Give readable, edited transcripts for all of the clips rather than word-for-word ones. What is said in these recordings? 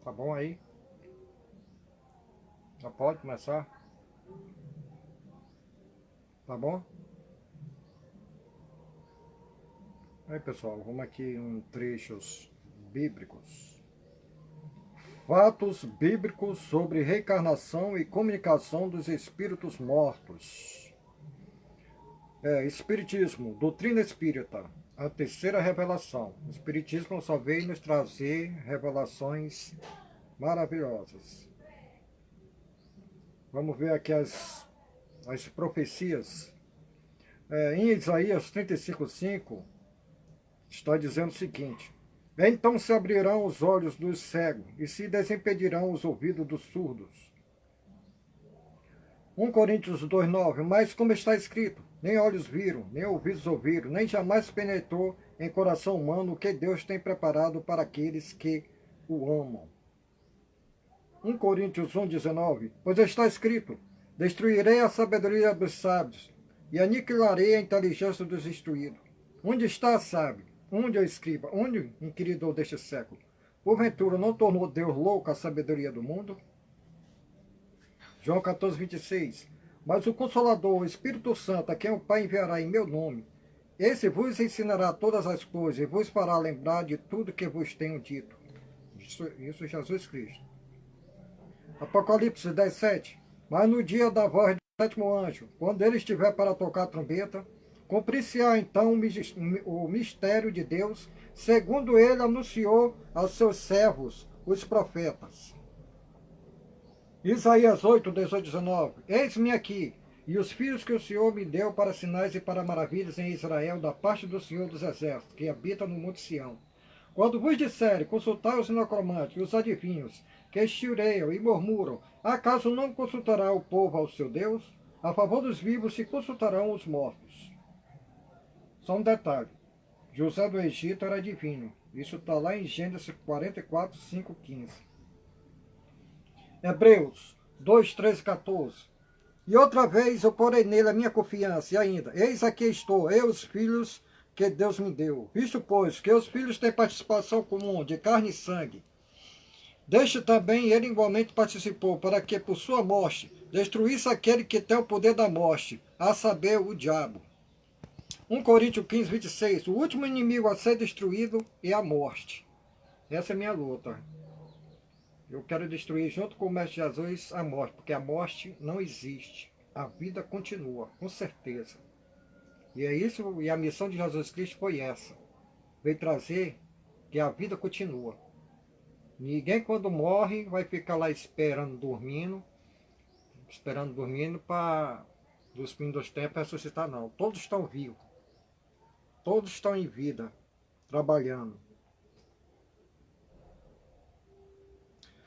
Tá bom aí? Já pode começar? Tá bom? Aí pessoal, vamos aqui em trechos bíblicos. Fatos bíblicos sobre reencarnação e comunicação dos espíritos mortos. Espiritismo, doutrina espírita, a terceira revelação. O espiritismo só veio nos trazer revelações maravilhosas. Vamos ver aqui as profecias. Em Isaías 35:5 está dizendo o seguinte: então se abrirão os olhos dos cegos e se desimpedirão os ouvidos dos surdos. 1 Coríntios 2:9, mas como está escrito, nem olhos viram, nem ouvidos ouviram, nem jamais penetrou em coração humano o que Deus tem preparado para aqueles que o amam. 1 Coríntios 1:19, pois está escrito, destruirei a sabedoria dos sábios e aniquilarei a inteligência dos instruídos. Onde está a sábio? Onde é o escriba? Onde o inquiridor deste século? Porventura não tornou Deus louco a sabedoria do mundo? João 14:26. Mas o Consolador, o Espírito Santo, a quem o Pai enviará em meu nome, esse vos ensinará todas as coisas e vos fará lembrar de tudo que vos tenho dito. Isso é Jesus Cristo. Apocalipse 10:7. Mas no dia da voz do sétimo anjo, quando ele estiver para tocar a trombeta, cumprir-se-á então o mistério de Deus, segundo ele anunciou aos seus servos, os profetas. Isaías 8:18-19. Eis-me aqui, e os filhos que o Senhor me deu para sinais e para maravilhas em Israel, da parte do Senhor dos Exércitos, que habita no monte Sião. Quando vos disserem, consultai os necromantes e os adivinhos, que estireiam e murmuram, acaso não consultará o povo ao seu Deus? A favor dos vivos se consultarão os mortos. Só um detalhe, José do Egito era divino. Isso está lá em Gênesis 44, 5, 15. Hebreus 2, 13, 14. E outra vez eu porei nele a minha confiança, e ainda, eis aqui estou, eu os filhos que Deus me deu. Visto, pois, que os filhos têm participação comum de carne e sangue, deste também ele igualmente participou, para que por sua morte destruísse aquele que tem o poder da morte, a saber, o diabo. 1 Coríntios 15:26. O último inimigo a ser destruído é a morte. Essa é a minha luta. Eu quero destruir junto com o Mestre Jesus a morte, porque a morte não existe. A vida continua, com certeza. E é isso, e a missão de Jesus Cristo foi essa. Veio trazer que a vida continua. Ninguém quando morre vai ficar lá esperando dormindo para dos fins dos tempos ressuscitar, não. Todos estão vivos. Todos estão em vida, trabalhando.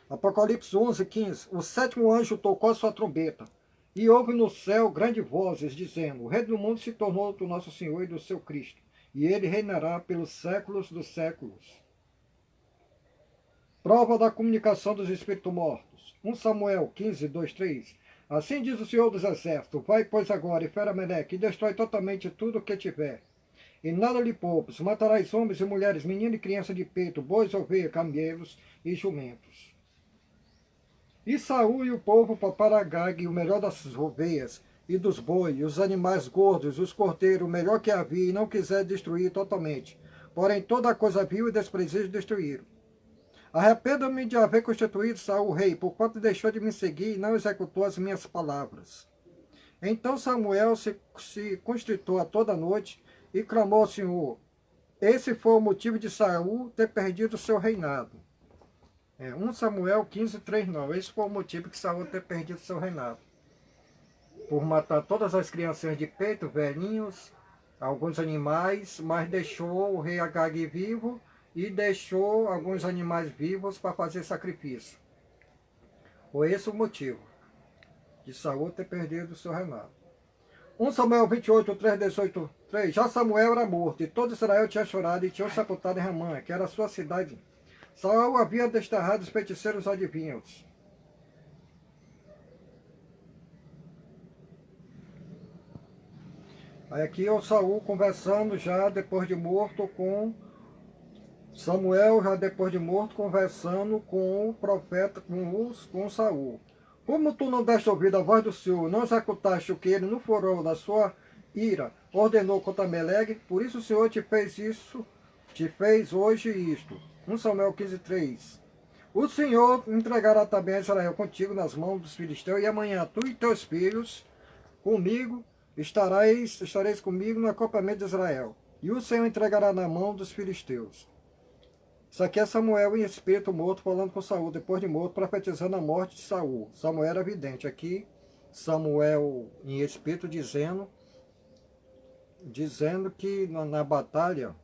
Apocalipse 11:15. O sétimo anjo tocou a sua trombeta, e houve no céu grandes vozes, dizendo, o rei do mundo se tornou do nosso Senhor e do seu Cristo, e ele reinará pelos séculos dos séculos. Prova da comunicação dos espíritos mortos. 1 Samuel 15:2-3. Assim diz o Senhor dos Exércitos, vai, pois, agora, e fera Meleque, e destrói totalmente tudo o que tiver. E nada lhe poupas, matarás homens e mulheres, menino e criança de peito, bois, ovelhas, camelos e jumentos. E Saul e o povo paparam Agag, o melhor das ovelhas e dos bois, os animais gordos, os cordeiros, o melhor que havia, e não quiser destruir totalmente. Porém, toda a coisa vil e desprezível destruíram. Arrependo-me de haver constituído Saul rei, porquanto deixou de me seguir e não executou as minhas palavras. Então Samuel se constritou a toda noite e clamou ao Senhor. Esse foi o motivo de Saul ter perdido o seu reinado. 1 Samuel 15:3-9. Esse foi o motivo que Saul ter perdido o seu reinado. Por matar todas as crianças de peito, velhinhos, alguns animais, mas deixou o rei Agag vivo e deixou alguns animais vivos para fazer sacrifício. Foi esse o motivo de Saul ter perdido o seu reinado. 1 Samuel 28:3-18:3. Já Samuel era morto, e todo Israel tinha chorado e tinha sepultado em Ramã, que era a sua cidade. Saul havia desterrado os feiticeiros adivinhos. Aí aqui é o Saul conversando já depois de morto com Samuel, já depois de morto, conversando com o profeta, com Saul. Como tu não deste ouvido à voz do Senhor, não executaste o que ele no furor da sua ira ordenou contra Melegue, por isso o Senhor te fez isso, te fez hoje isto. 1 Samuel 15:3. O Senhor entregará também a Israel contigo nas mãos dos filisteus, e amanhã tu e teus filhos comigo estareis comigo no acampamento de Israel. E o Senhor entregará na mão dos filisteus. Isso aqui é Samuel em espírito morto falando com Saul, depois de morto, profetizando a morte de Saul. Samuel era vidente. Aqui, Samuel em espírito dizendo que na batalha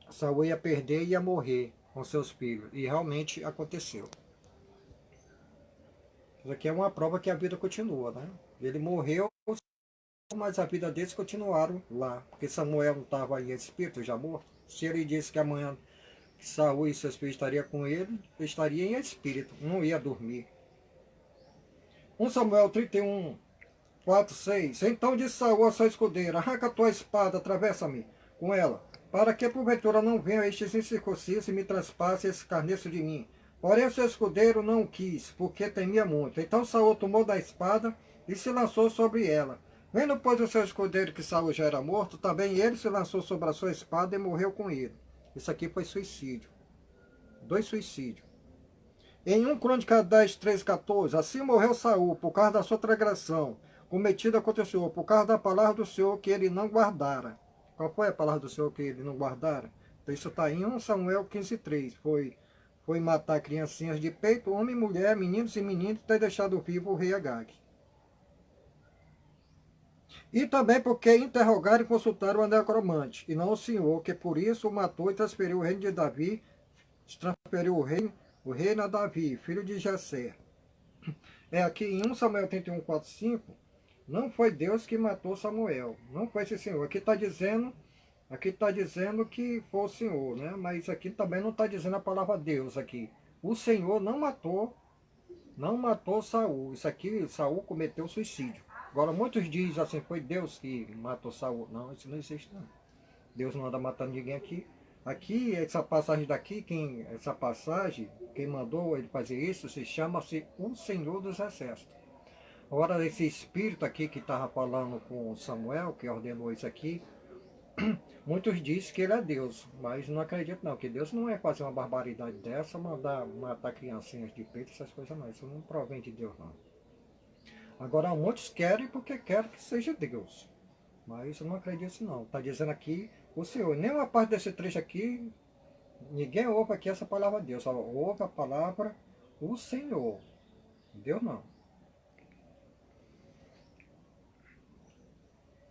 Saul ia perder e ia morrer com seus filhos. E realmente aconteceu. Isso aqui é uma prova que a vida continua, né? Ele morreu, mas a vida deles continuaram lá. Porque Samuel não estava em espírito, já morto. Se ele disse que amanhã Saul e seus filhos estariam com ele estaria em espírito, não ia dormir. 1 Samuel 31, 4, 6. Então disse Saul a sua escudeira: arranca a tua espada, atravessa-me com ela, para que porventura não venham estes incircuncisos e me traspasse esse carneço de mim. Porém o seu escudeiro não o quis, porque temia muito. Então Saul tomou da espada e se lançou sobre ela. Vendo, pois, o seu escudeiro que Saul já era morto, também ele se lançou sobre a sua espada e morreu com ele. Isso aqui foi suicídio. 2 suicídios. Em 1 Crônica 10, 13, 14, assim morreu Saul por causa da sua transgressão, cometida contra o Senhor, por causa da palavra do Senhor que ele não guardara. Qual foi a palavra do Senhor que ele não guardara? Então isso está em 1 Samuel 15, 3. Foi matar criancinhas de peito, homem e mulher, meninos e meninas, e ter deixado vivo o rei Agag. E também porque interrogaram e consultaram o necromante, e não o Senhor, que por isso o matou e transferiu o reino de Davi, transferiu o reino a Davi, filho de Jessé. Aqui em 1 Samuel 31, 4, 5, não foi Deus que matou Samuel, não foi esse Senhor. Aqui está dizendo que foi o Senhor, né? Mas aqui também não está dizendo a palavra Deus aqui. O Senhor não matou Saul. Isso aqui, Saul cometeu suicídio. Agora, muitos dizem assim, foi Deus que matou Saul. Não, isso não existe não. Deus não anda matando ninguém aqui. Aqui, essa passagem daqui, quem mandou ele fazer isso, se chama-se o Senhor dos Exércitos. Agora, esse espírito aqui que estava falando com Samuel, que ordenou isso aqui, muitos dizem que ele é Deus, mas não acredito não, que Deus não é fazer uma barbaridade dessa, mandar matar criancinhas de peito, essas coisas não. Isso não provém de Deus não. Agora, muitos querem porque querem que seja Deus. Mas eu não acredito não. Está dizendo aqui o Senhor. Nenhuma parte desse trecho aqui, ninguém ouve aqui essa palavra de Deus. Só ouve a palavra o Senhor. Deus não.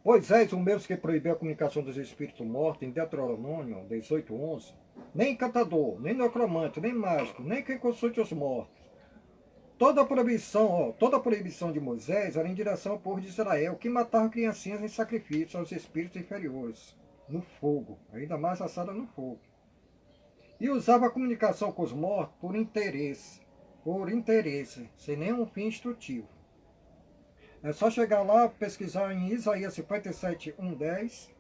Moisés, o mesmo que proibiu a comunicação dos espíritos mortos, em Deuteronômio 18:11, nem encantador, nem necromante, nem mágico, nem quem consulte os mortos. Toda a proibição de Moisés era em direção ao povo de Israel, que matava criancinhas em sacrifício aos espíritos inferiores, no fogo, ainda mais assada no fogo. E usava a comunicação com os mortos por interesse, sem nenhum fim instrutivo. É só chegar lá, pesquisar em Isaías 57, 1:10,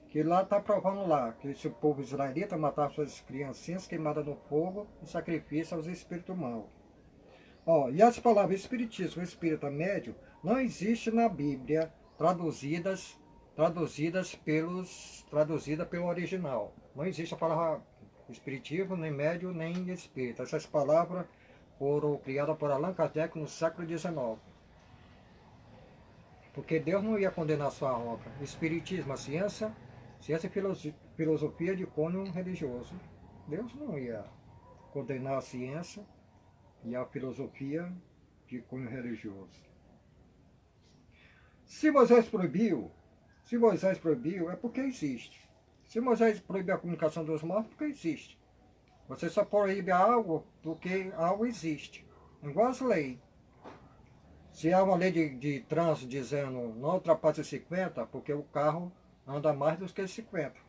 que lá está provando lá, que esse povo israelita matava suas criancinhas queimadas no fogo em sacrifício aos espíritos maus. E as palavras espiritismo e espírita médio não existem na Bíblia traduzida pelo original. Não existe a palavra espiritismo, nem médio, nem espírita. Essas palavras foram criadas por Allan Kardec no século XIX. Porque Deus não ia condenar sua obra. Espiritismo, a ciência e filosofia de cunho religioso. Deus não ia condenar a ciência e a filosofia de cunho religioso. Se Moisés proibiu, é porque existe. Se Moisés proibiu a comunicação dos mortos, é porque existe. Você só proíbe algo porque algo existe. Igual as leis. Se há uma lei de trânsito dizendo não ultrapasse 50, porque o carro anda mais do que 50.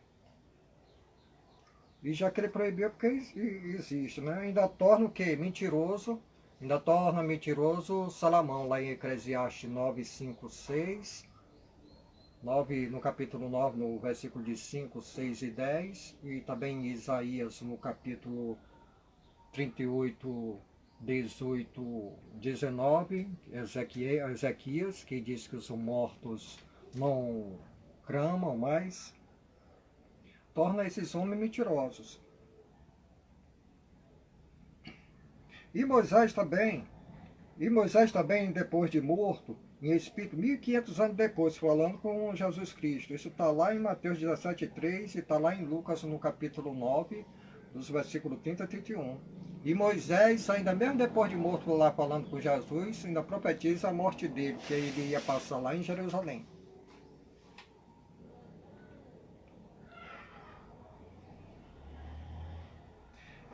E já que ele proibiu, porque existe, né? Ainda torna o quê? Mentiroso. Ainda torna mentiroso Salomão, lá em Eclesiastes 9, 5, 6. no capítulo 9, no versículo de 5, 6 e 10, e também em Isaías, no capítulo 38, 18, 19, Ezequias, que diz que os mortos não clamam mais, torna esses homens mentirosos. E Moisés também, depois de morto, em espírito, 1500 anos depois, falando com Jesus Cristo. Isso está lá em Mateus 17,3 e está lá em Lucas, no capítulo 9, dos versículos 30 a 31. E Moisés, ainda mesmo depois de morto lá falando com Jesus, ainda profetiza a morte dele, que ele ia passar lá em Jerusalém.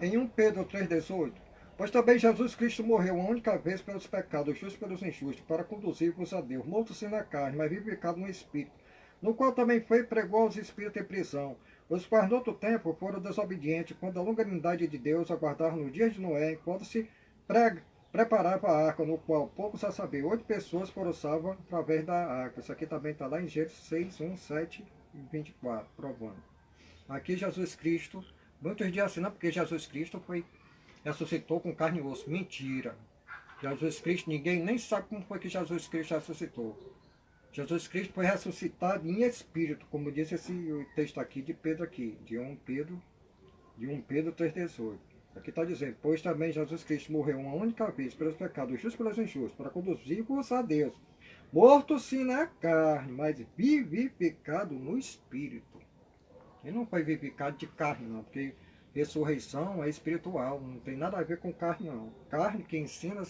Em 1 Pedro 3,18, pois também Jesus Cristo morreu uma única vez pelos pecados, justos pelos injustos, para conduzir-vos a Deus, morto sim na carne, mas vivificado no Espírito, no qual também foi e pregou aos espíritos em prisão, os quais no outro tempo foram desobedientes, quando a longanimidade de Deus aguardaram no dia de Noé, enquanto se preparava a arca, no qual poucos a saber, 8 pessoas foram salvas através da arca. Isso aqui também está lá em Gênesis 6, 1, 7 e 24, provando. Aqui Jesus Cristo, muitos dizem assim, não, porque Jesus Cristo ressuscitou com carne e osso. Mentira. Jesus Cristo, ninguém nem sabe como foi que Jesus Cristo ressuscitou. Jesus Cristo foi ressuscitado em espírito, como diz esse texto aqui de Pedro aqui, de 1 Pedro 3,18. Aqui está dizendo, pois também Jesus Cristo morreu uma única vez pelos pecados, justos pelos injustos, para conduzir-vos a Deus. Morto sim na carne, mas vivificado no espírito. Ele não foi vivificado de carne, não, porque ressurreição é espiritual, não tem nada a ver com carne, não. Carne que ensina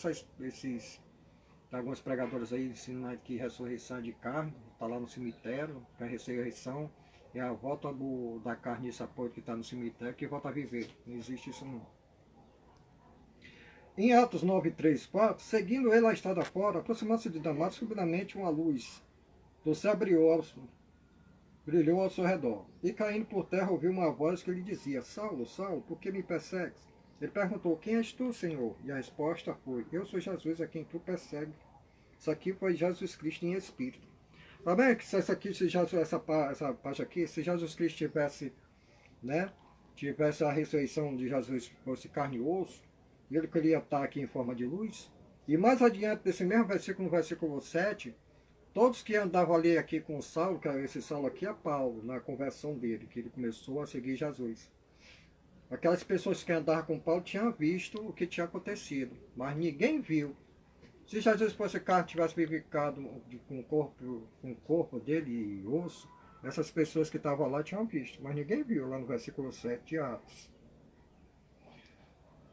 alguns pregadores aí ensinam que ressurreição é de carne, está lá no cemitério, que a ressurreição é a volta da carniça podre que está no cemitério, que volta a viver. Não existe isso não. Em Atos 9, 3, 4, seguindo ele a estrada fora, aproximando-se de Damasco, subitamente uma luz do céu brilhou ao seu redor. E caindo por terra ouviu uma voz que lhe dizia, Saulo, Saulo, por que me persegues? Ele perguntou, quem és tu, Senhor? E a resposta foi, eu sou Jesus a quem tu persegues. Isso aqui foi Jesus Cristo em espírito. Tá bem que se essa parte aqui, se Jesus Cristo tivesse, né, tivesse a ressurreição de Jesus, fosse carne e osso, ele queria estar aqui em forma de luz. E mais adiante desse mesmo versículo, no versículo 7, todos que andavam ali aqui com Saulo, que esse Saulo aqui é Paulo, na conversão dele, que ele começou a seguir Jesus. Aquelas pessoas que andavam com Paulo tinham visto o que tinha acontecido, mas ninguém viu. Se Jesus fosse carne, tivesse vivificado com o corpo dele e osso, essas pessoas que estavam lá tinham visto, mas ninguém viu, lá no versículo 7 de Atos.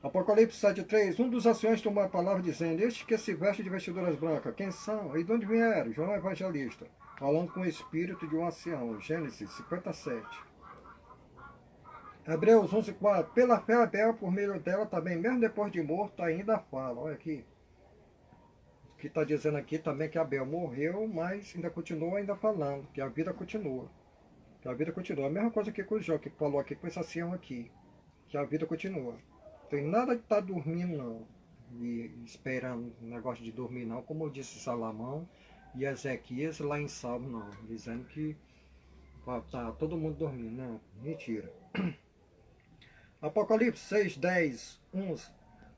Apocalipse 7,3, um dos anciões tomou a palavra dizendo, estes que se vestem de vestiduras brancas, quem são? E de onde vieram? João Evangelista, falando com o espírito de um ancião. Gênesis 57. Hebreus 11,4, pela fé Abel, por meio dela também, mesmo depois de morto, ainda fala. Olha aqui. O que está dizendo aqui também que Abel morreu, mas ainda continua falando, que a vida continua. Que a vida continua. A mesma coisa que com o Jó, que falou aqui com esse ancião aqui, que a vida continua. Tem nada de estar dormindo não, e esperando um negócio de dormir não, como disse Salomão e Ezequias lá em Salmo não, dizendo que está todo mundo dormindo, não, mentira. Apocalipse 6, 10, 11.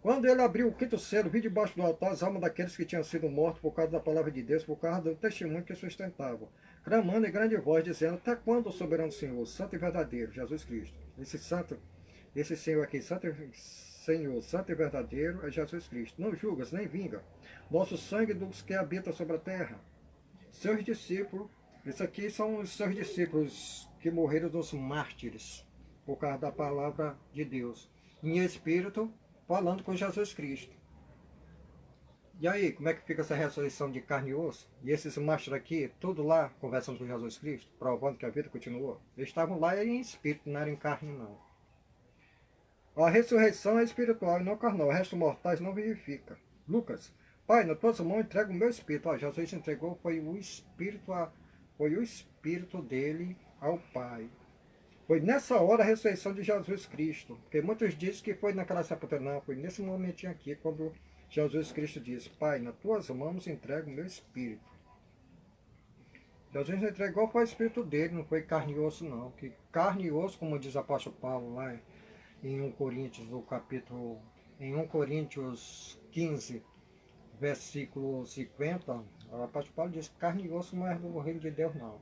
Quando ele abriu o quinto selo, vi debaixo do altar as almas daqueles que tinham sido mortos por causa da palavra de Deus, por causa do testemunho que sustentavam, clamando em grande voz, dizendo, até quando, soberano Senhor, santo e verdadeiro, Jesus Cristo, esse Senhor aqui, Senhor, santo e verdadeiro, é Jesus Cristo. Não julgas, nem vinga. Nosso sangue dos que habitam sobre a terra. Seus discípulos, isso aqui são os seus discípulos que morreram dos mártires, por causa da palavra de Deus. Em espírito, falando com Jesus Cristo. E aí, como é que fica essa ressurreição de carne e osso? E esses mártires aqui, tudo lá, conversando com Jesus Cristo, provando que a vida continuou. Eles estavam lá em espírito, não era em carne não. A ressurreição é espiritual e não carnal. O resto mortais não vivifica. Lucas, Pai, na tua mão entrego o meu espírito. Jesus entregou, foi o espírito dele ao Pai. Foi nessa hora a ressurreição de Jesus Cristo. Porque muitos dizem que foi naquela sepultura. Não, foi nesse momentinho aqui, quando Jesus Cristo disse, Pai, nas tuas mãos entrego o meu espírito. Jesus entregou foi o Espírito dele, não foi carne e osso não. Que carne e osso, como diz o apóstolo Paulo lá em 1 Coríntios, no capítulo, em 1 Coríntios 15, versículo 50, o apóstolo Paulo diz que carne e osso não é do reino de Deus não.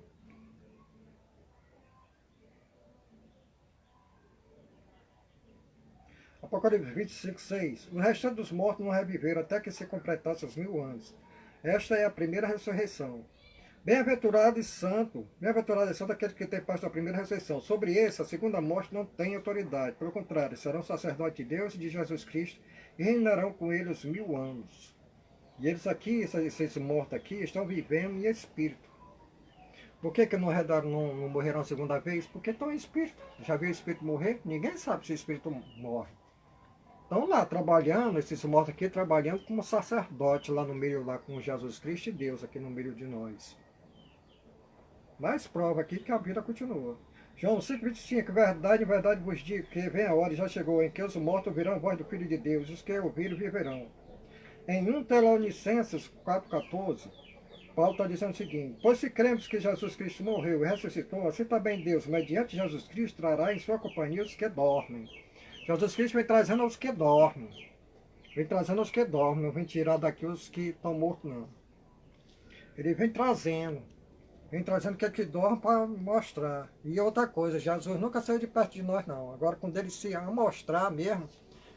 Apocalipse 25, 6. O restante dos mortos não reviveram até que se completasse os 1000 anos. Esta é a primeira ressurreição. Bem-aventurado e santo aquele que tem parte da primeira ressurreição. Sobre esse, a segunda morte não tem autoridade. Pelo contrário, serão sacerdotes de Deus e de Jesus Cristo e reinarão com ele os 1000 anos. E eles aqui, esses mortos aqui, estão vivendo em espírito. Por que não morreram a segunda vez? Porque estão em espírito. Já viu o espírito morrer? Ninguém sabe se o espírito morre. Estão lá trabalhando, esses mortos aqui trabalhando como sacerdote lá no meio, lá com Jesus Cristo e Deus aqui no meio de nós. Mais prova aqui que a vida continua. João 5,25, verdade, em verdade vos digo que vem a hora e já chegou em que os mortos ouvirão a voz do Filho de Deus, e os que ouviram viverão. Em 1 Tessalonicenses 4,14, Paulo está dizendo o seguinte: pois se cremos que Jesus Cristo morreu e ressuscitou, assim também Deus, mediante Jesus Cristo, trará em sua companhia os que dormem. Jesus Cristo vem trazendo aos que dormem. Vem trazendo aos que dormem, não vem tirar daqui os que estão mortos, não. Ele vem trazendo que é que dorme para mostrar. E outra coisa, Jesus nunca saiu de perto de nós, não. Agora, quando ele se mostrar mesmo,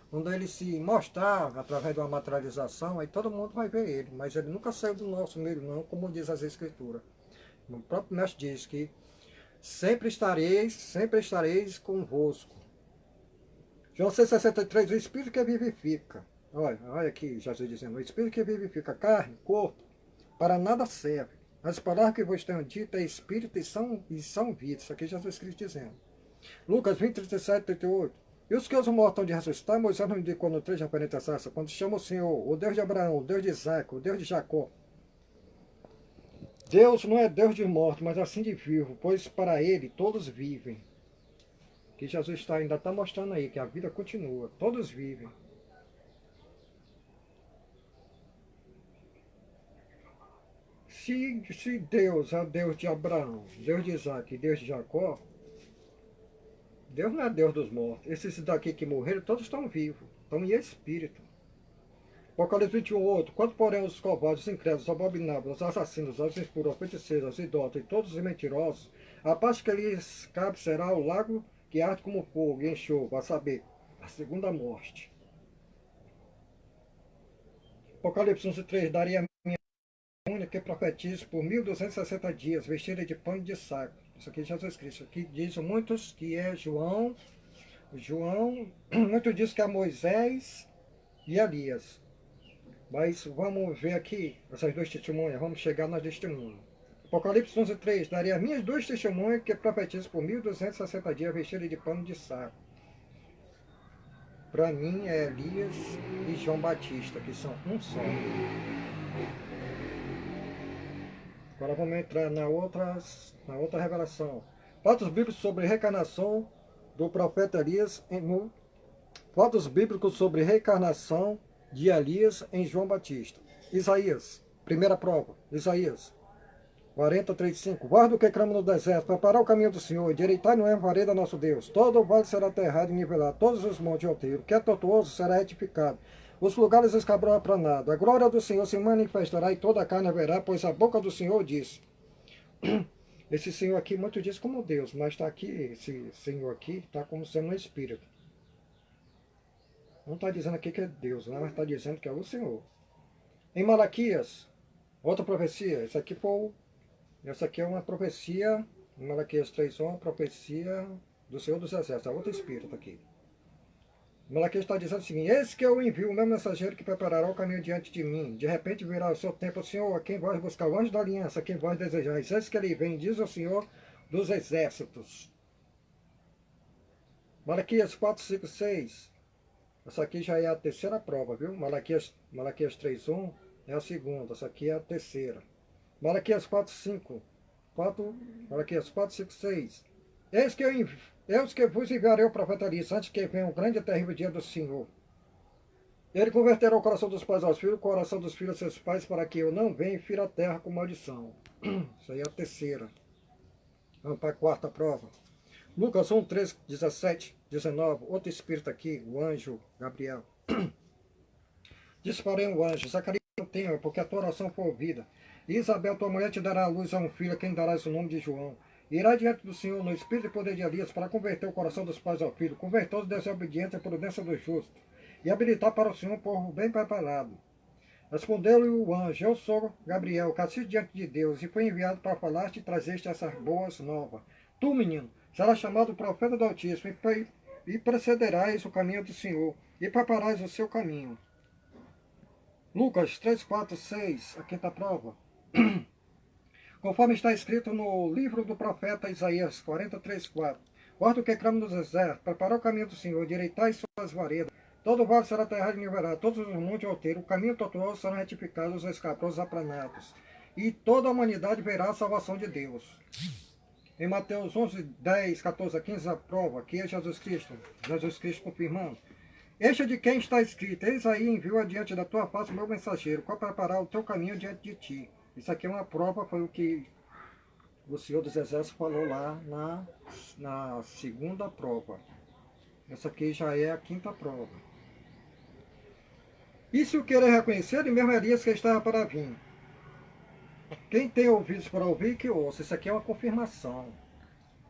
quando ele se mostrar através de uma materialização, aí todo mundo vai ver ele. Mas ele nunca saiu do nosso meio, não, como diz as Escrituras. O próprio mestre diz que sempre estareis convosco. João 6,63, o Espírito que vivifica. Olha aqui, Jesus dizendo, o Espírito que vivifica carne, corpo, para nada serve. As palavras que vos tenho dito é Espírito e são vida. Isso aqui é Jesus Cristo dizendo. Lucas 20, 37, 38. E os que os mortos hão de ressuscitar, Moisés não indicou no 3 de 40 quando chama o Senhor, o Deus de Abraão, o Deus de Isaac, o Deus de Jacó. Deus não é Deus de mortos, mas assim de vivo, pois para ele todos vivem. Que Jesus ainda está mostrando aí que a vida continua, todos vivem. Se Deus é Deus de Abraão, Deus de Isaac e Deus de Jacó, Deus não é Deus dos mortos. Esses daqui que morreram, todos estão vivos, estão em espírito. Apocalipse 21:8. Quanto porém os covardes, os incrédulos, os abomináveis, os assassinos, os impuros, os feiticeiros, os idólatras e todos os mentirosos, a parte que lhes cabe será o lago que arde como fogo e enxofre, a saber, a segunda morte. Apocalipse 11:3. Daria a minha única que profetize por 1260 dias, vestida de pano e de saco. Isso aqui é Jesus Cristo. Aqui diz muitos que é João, muitos diz que é Moisés e Elias. Mas vamos ver aqui essas duas testemunhas, vamos chegar nas testemunhas. Apocalipse 11:3. Daria minhas duas testemunhas que profetizam por 1260 dias vestidas de pano de saco. Para mim é Elias e João Batista, que são um só. Agora vamos entrar na outra revelação. Fatos bíblicos sobre reencarnação do profeta Elias fatos bíblicos sobre reencarnação de Elias em João Batista. Isaías, primeira prova, Isaías 40:35. Guarda o que clama no deserto, preparar o caminho do Senhor, endireitai no erro a vereda nosso Deus. Todo o vale será aterrado e nivelado, todos os montes e outeiros, o que é tortuoso será retificado, os lugares escabrão aplanado. A glória do Senhor se manifestará e toda a carne haverá, pois a boca do Senhor disse. Esse Senhor aqui, muito diz como Deus, mas está aqui, esse Senhor aqui, está como sendo um Espírito. Não está dizendo aqui que é Deus, mas está dizendo que é o Senhor. Em Malaquias, outra profecia, essa aqui é uma profecia, em Malaquias 3:1, uma profecia do Senhor dos Exércitos, é outro Espírito aqui. Malaquias está dizendo o seguinte: eis que eu envio o meu mensageiro que preparará o caminho diante de mim. De repente virá o seu tempo, Senhor, a quem vós buscar o anjo da aliança, a quem vós desejais. Eis que ele vem, diz o Senhor dos Exércitos. Malaquias 4:5-6. Essa aqui já é a terceira prova, viu? Malaquias 3:1 é a segunda, essa aqui é a terceira. Malaquias 4:5-6. Eis que vos enviarei o profeta Elias, antes que venha o grande e terrível dia do Senhor. Ele converterá o coração dos pais aos filhos, o coração dos filhos aos seus pais, para que eu não venha e fira a terra com maldição. Isso aí é a terceira. Vamos para a quarta prova. Lucas 1, 13, 17, 19. Outro espírito aqui, o anjo Gabriel. Disse porém o anjo: Zacarias, não tema, porque a tua oração foi ouvida. E Isabel, tua mulher, te dará à luz a um filho, a quem darás o nome de João. Irá diante do Senhor no espírito e poder de Elias, para converter o coração dos pais ao filho, converter os desobedientes à prudência dos justos, e habilitar para o Senhor um povo bem preparado. Respondeu-lhe o anjo: Eu sou Gabriel, castigo diante de Deus, e fui enviado para falar-te e trazer-te essas boas novas. Tu, menino, serás chamado profeta do Altíssimo, e precederás o caminho do Senhor, e prepararás o seu caminho. Lucas 3, 4, 6, a quinta prova. Conforme está escrito no livro do profeta Isaías 43, 4. Guarda o que clama no deserto, prepara o caminho do Senhor, direitai suas varedas. Todo vale será terrado e nivelado, todos os montes alteiros, o caminho tortuoso serão retificados, os escabrosos aplanados. E toda a humanidade verá a salvação de Deus. Em Mateus 11, 10, 14 a 15, a prova que é Jesus Cristo confirmando. Este é de quem está escrito: Eis aí envio adiante da tua face o meu mensageiro, para preparar o teu caminho diante de ti. Isso aqui é uma prova, foi o que o Senhor dos Exércitos falou lá na segunda prova. Essa aqui já é a quinta prova. E se o querer reconhecer, e mesmo Elias que estava para vir. Quem tem ouvidos para ouvir, que ouça. Isso aqui é uma confirmação.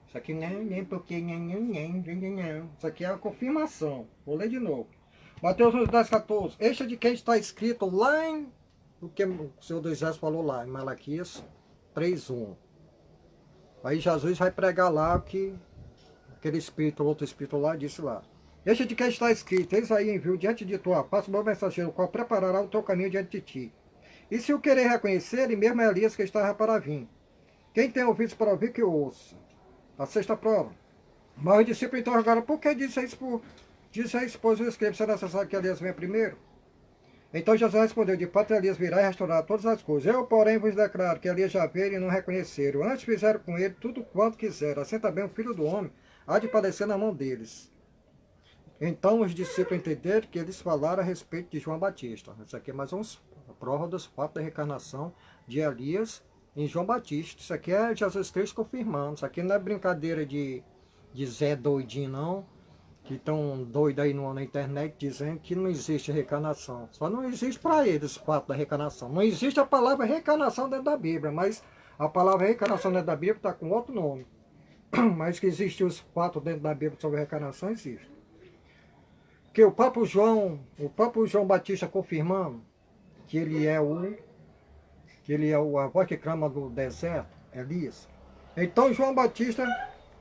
Isso aqui nem porque não. Isso aqui é uma confirmação. Vou ler de novo. Mateus 11, 10, 14. Este é de quem está escrito lá em... O que o Senhor dos Exércitos falou lá, em Malaquias 3:1. Aí Jesus vai pregar lá o que aquele espírito, outro espírito lá, disse lá. Este é de quem está escrito: Eis aí envio diante de tua face o meu mensageiro, o qual preparará o teu caminho diante de ti. E se o querer reconhecer, e mesmo Elias que estava para vir. Quem tem ouvidos para ouvir, que ouça. A sexta prova. Mas os discípulos interrogaram: por que disse isso, pois o escreve, será necessário que Elias venha primeiro? Então Jesus respondeu: de fato Elias virá e restaurar todas as coisas. Eu, porém, vos declaro que Elias já veio e não reconheceram. Antes fizeram com ele tudo quanto quiseram. Assim também o Filho do Homem há de padecer na mão deles. Então os discípulos entenderam que eles falaram a respeito de João Batista. Isso aqui é mais uma prova dos fatos da reencarnação de Elias em João Batista. Isso aqui é Jesus Cristo confirmando. Isso aqui não é brincadeira de Zé doidinho, não. Que estão doidos aí na internet dizendo que não existe reencarnação. Só não existe para eles o fato da reencarnação. Não existe a palavra reencarnação dentro da Bíblia, mas a palavra reencarnação dentro da Bíblia está com outro nome. Mas que existem os fatos dentro da Bíblia sobre a reencarnação, existe. Que o próprio João Batista confirmando que ele é a voz que clama do deserto, Elias. Então João Batista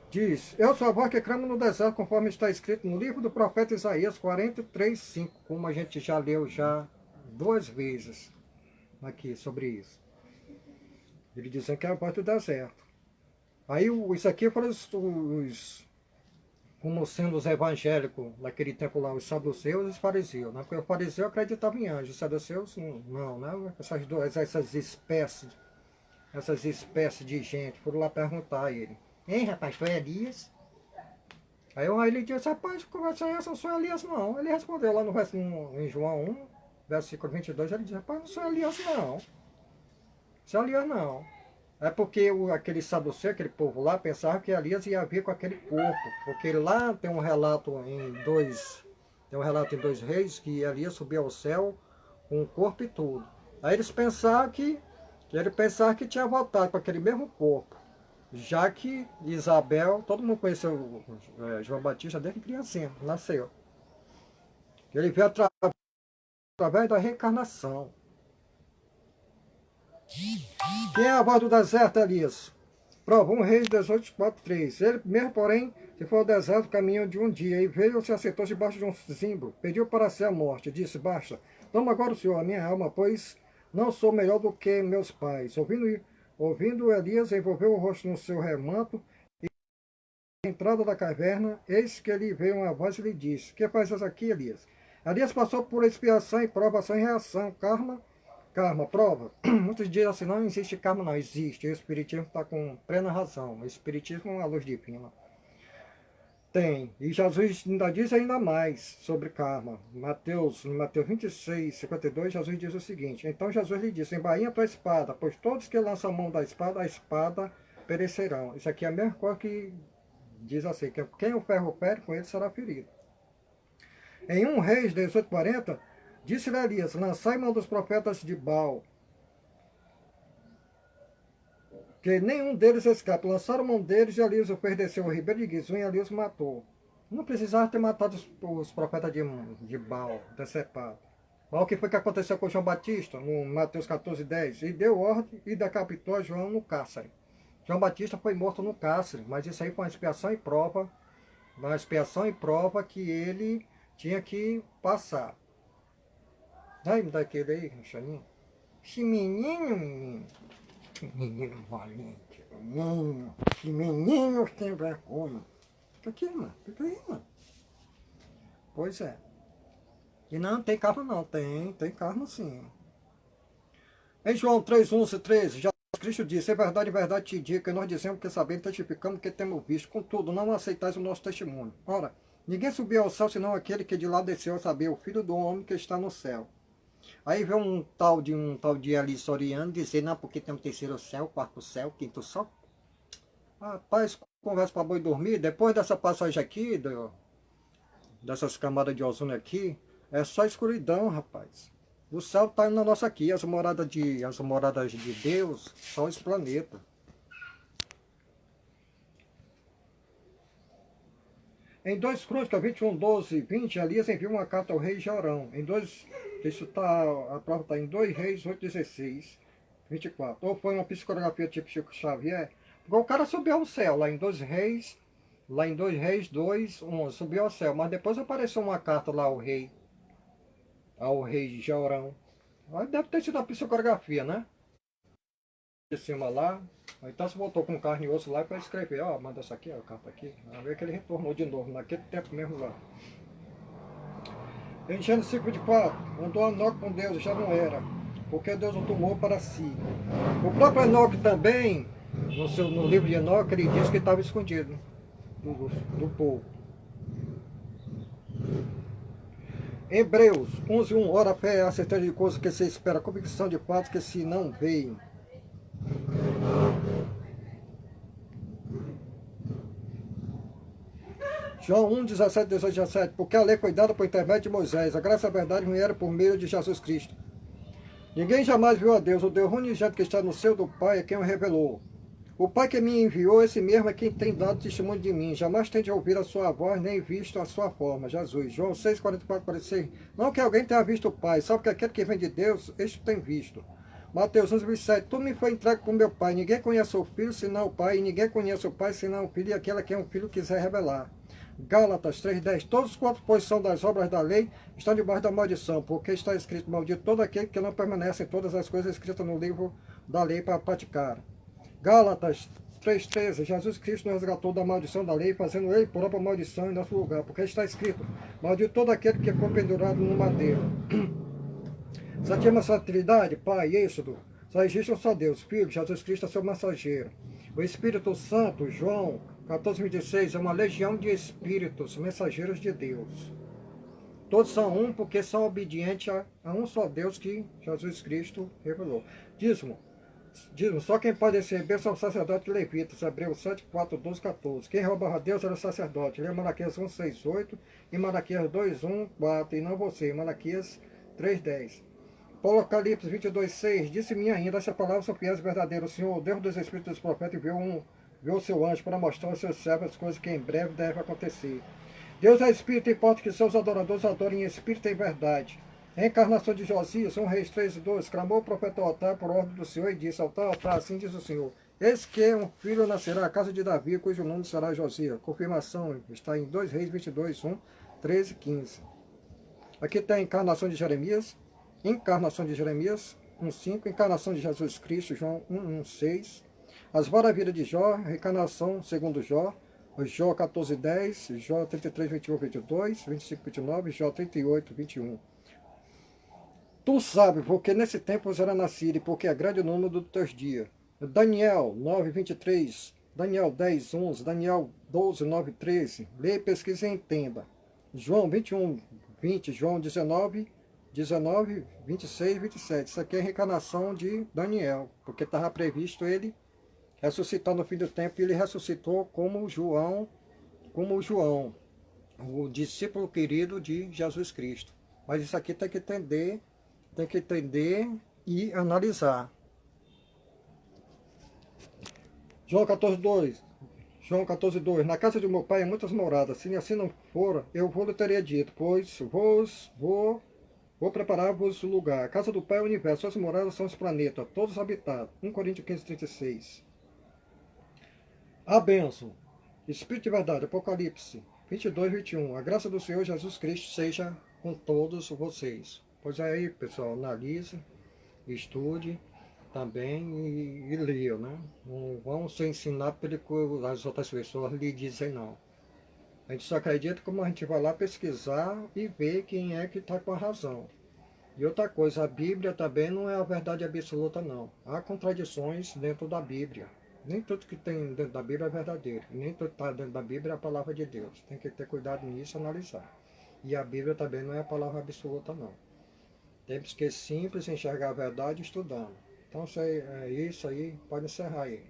diz: eu sou a voz que clama no deserto, conforme está escrito no livro do profeta Isaías 43, 5, como a gente já leu já 2 vezes aqui sobre isso. Ele dizendo que é a voz do deserto. Aí isso aqui foram como sendo os evangélicos naquele tempo lá, os saduceus e os fariseus, né? Porque o fariseu acreditava em anjos, os saduceus não, né? Essas espécies de gente foram lá perguntar a ele: hein, rapaz, foi Elias? Aí ele disse: rapaz, que conversa é essa? Não sou Elias, não. Ele respondeu lá em João 1, versículo 22, ele disse: rapaz, não sou Elias, não. Não sou Elias, não. É porque aquele saduceu, aquele povo lá, pensava que Elias ia vir com aquele corpo. Porque lá tem um relato em 2 reis, que Elias subiu ao céu com o corpo e tudo. Aí eles pensavam que tinha voltado com aquele mesmo corpo. Já que Isabel, todo mundo conheceu João Batista desde criancinha, nasceu. Ele veio através da reencarnação. Quem é a voz do deserto, Elias? Prova 1 Reis 18, 4, 3. Ele mesmo, porém, se for ao deserto, caminho de um dia, e veio, se assentou debaixo de um zimbro, pediu para si a morte, disse: basta, toma agora o Senhor a minha alma, pois não sou melhor do que meus pais. Ouvindo Elias, envolveu o rosto no seu remanto, e na entrada da caverna, eis que lhe veio uma voz e lhe disse: que fazes aqui, Elias? Elias passou por expiação e provação e reação, karma, prova. Muitos dizem assim: não existe karma, não existe. O Espiritismo está com plena razão. O Espiritismo é uma luz divina. Tem. E Jesus ainda diz ainda mais sobre karma. Mateus 26, 52, Jesus diz o seguinte: então Jesus lhe disse, embainha tua espada, pois todos que lançam a mão da espada, a espada perecerão. Isso aqui é a mesma coisa que diz assim, que quem o ferro fere, com ele será ferido. Em 1 Reis 18:40, disse-lhe Elias, lançai mão dos profetas de Baal, que nenhum deles escapa. Lançaram mão deles e Elias o perdeceu ao ribeiro de Gizum e Elias o matou. Não precisava ter matado os profetas de Baal, decepado. Olha o que foi que aconteceu com João Batista, no Mateus 14:10. E deu ordem e decapitou João no cárcere. João Batista foi morto no cárcere, mas isso aí foi uma expiação e prova que ele tinha que passar. Lembra daquele aí, Xaninho? Esse menino. Menino valente, menino, que menino sem vergonha. Fica aqui, mano, fica aí, mano. Pois é. E não, tem carro não, tem carro sim. Em João 3, 11, 13, Jesus Cristo disse, é verdade, te digo, que nós dizemos que sabemos, testificamos que temos visto. Contudo, não aceitais o nosso testemunho. Ora, ninguém subiu ao céu, senão aquele que de lá desceu a saber, o Filho do Homem que está no céu. Aí vem um tal de Ali Soriano dizer, não, porque tem o terceiro céu, quarto céu, quinto céu. Rapaz, conversa para boi dormir. Depois dessa passagem aqui, dessas camadas de ozônio aqui, é só escuridão, rapaz. O céu está na nossa aqui, as moradas de Deus são esse planeta. Em 2 Crônicas 21, 12, 20, Elias enviou uma carta ao rei Jorão. A prova está em 2 Reis 8, 16, 24. Ou foi uma psicografia tipo Chico Xavier? Porque o cara subiu ao céu, lá em 2 Reis 2, 11, subiu ao céu. Mas depois apareceu uma carta lá ao rei Jorão. Aí deve ter sido a psicografia, né? De cima lá. Então se voltou com carne e osso lá para escrever, ó, manda essa aqui, ó, a carta aqui. Vai ver que ele retornou de novo, naquele tempo mesmo lá. Em Gênesis 5:24, andou Enoque com Deus, já não era, porque Deus o tomou para si. O próprio Enoque também, no livro de Enoque, ele diz que estava escondido do povo. Hebreus 11:1, ora a fé é a certeza de coisas que se espera, a convicção de fatos que se não veem. João 1, 17, 18, 17. Porque a lei foi dada por intermédio de Moisés. A graça e a verdade vieram por meio de Jesus Cristo. Ninguém jamais viu a Deus. O Deus unigênito que está no seio do Pai é quem o revelou. O Pai que me enviou, esse mesmo é quem tem dado testemunho de mim. Jamais tem de ouvir a sua voz, nem visto a sua forma. Jesus. João 6, 44, 46. Não que alguém tenha visto o Pai, só que aquele que vem de Deus, este tem visto. Mateus 11, 27. Tudo me foi entregue por meu Pai. Ninguém conhece o Filho, senão o Pai. E ninguém conhece o Pai, senão o Filho, e aquele a quem o Filho quiser revelar. Gálatas 3:10. Todos quantos pois são das obras da lei estão debaixo da maldição, porque está escrito, maldito todo aquele que não permanece em todas as coisas escritas no livro da lei para praticar. Gálatas 3:13. Jesus Cristo nos resgatou da maldição da lei, fazendo ele própria maldição em nosso lugar, porque está escrito, maldito todo aquele que foi pendurado no madeiro. Santíssima Trindade, Pai, Êxodo, só existe um só Deus, Filho, Jesus Cristo é seu mensageiro. O Espírito Santo, João 14:26, é uma legião de espíritos, mensageiros de Deus. Todos são um porque são obedientes a um só Deus que Jesus Cristo revelou. Dízimo, só quem pode receber são os sacerdotes levitas, Hebreus 7, 4, 12, 14. Quem roubava a Deus era o sacerdote. Lê Malaquias 1, 6, 8 e Malaquias 2, 1, 4, e não você, Malaquias 3, 10. Apocalipse 22, 6, disse-me ainda, essa palavra são fiéis e verdadeiras. O Senhor, o Deus dos Espíritos dos Profetas, enviou o seu anjo para mostrar aos seus servos as coisas que em breve devem acontecer. Deus é Espírito, importa que seus adoradores adorem em Espírito e em verdade. A encarnação de Josias, 1 Reis 3, 2, clamou o profeta ao altar por ordem do Senhor e disse, altar, assim diz o Senhor, eis que um filho nascerá à casa de Davi, cujo nome será Josias. Confirmação está em 2 Reis 22, 1, 13, 15. Aqui tem a encarnação de Jeremias, 1:5, encarnação de Jesus Cristo, João 1:6, as maravilhas de Jó, reencarnação segundo Jó, Jó 14:10, Jó 33, 21, 22, 25, 29, Jó 38, 21. Tu sabes, porque nesse tempo será nascido, e porque é grande o número dos teus dias. Daniel 9:23, Daniel 10, 11, Daniel 12, 9, 13. Leia, pesquise e entenda. João 21, 20, João 19, 26, 27. Isso aqui é a reencarnação de Daniel, porque estava previsto ele ressuscitar no fim do tempo, e ele ressuscitou como João, o discípulo querido de Jesus Cristo. Mas isso aqui tem que entender e analisar. João 14, 2. João 14, 2. Na casa de meu pai há muitas moradas. Se assim não for, eu vou lhe teria dito, pois vou preparar-vos lugar. A casa do pai é o universo, suas moradas são os planetas, todos habitados. 1 Coríntios 15, 36. A bênção. Espírito de verdade, Apocalipse 22, 21. A graça do Senhor Jesus Cristo seja com todos vocês. Pois é aí, pessoal, analise, estude também e leia, né? Não vão ser ensinados pelo que as outras pessoas lhe dizem, não. A gente só acredita como a gente vai lá pesquisar e ver quem é que está com a razão. E outra coisa, a Bíblia também não é a verdade absoluta, não. Há contradições dentro da Bíblia. Nem tudo que tem dentro da Bíblia é verdadeiro. Nem tudo que está dentro da Bíblia é a palavra de Deus. Tem que ter cuidado nisso e analisar. E a Bíblia também não é a palavra absoluta, não. Temos que simples enxergar a verdade estudando. Então, é isso aí. Pode encerrar aí.